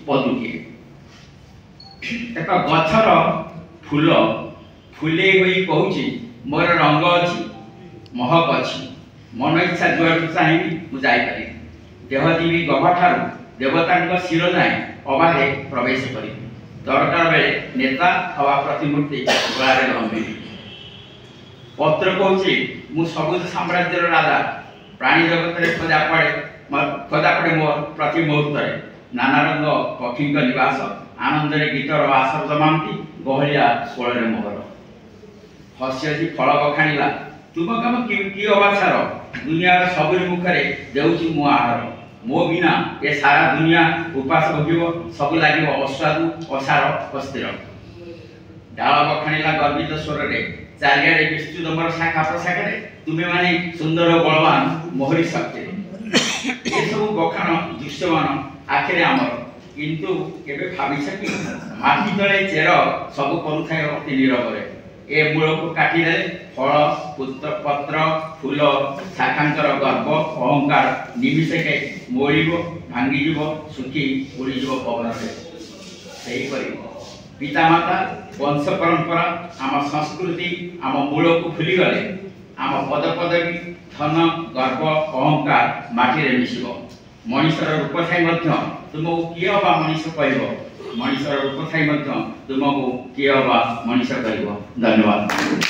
पदुटे एक गछर फूल फुले होई कहूची मोर रंग अच्छी महक अच्छी मन इच्छा जुआड़ चाहिए मुझे देहजीवी गभाठार देवता शिर जाए अबाधे प्रवेश करी दरकार बेले नेता अवा प्रतिमूर्ति गलारे लंबी पत्र कहूँ मु सबुज साम्राज्यर राजा प्राणी जगत में खोजा पड़े मोर प्रति मुहूर्त नाना रंग पक्षी निवास आनंद गीतर आसर जमाती गहलिया कोल मोहर हसी हसी फल बखाणिला तुम कम कि अबाचार दुनिया सबुरी मुखरे देउची मो आहार मो बिना ये सारा दुनिया उपास भोग सब लगे अस्वादु असार अस्थिर डाल बखाणिला गर्वित स्वर में चारिआडे विस्तृत मोर शाखा प्रशाखा तुम्हें माने सुंदर बलवान मोहरी शक्ति ये सब बखाण दृश्यमान आखिरे आमर किंतु केबे भाविछ कि माटी तले चेर सब करुथाय अति नीरवरे ए मूल को काटी दे फल पुत्र पत्र फूल शाखांतर गर्भ अहंकार निमिषके मोड़ब भांगीज सुखी उड़ीज पवन से पितामाता वंश परंपरा आम संस्कृति आम मूल को भूलीगले आम पद पदवी धन गर्व अहंकार माटी मिशिब मनीषर रूप थाई तुमको किए हवा मनीष कह मनीषर रूप थाई तुमको किए हवा मनीष कह धन्यवाद।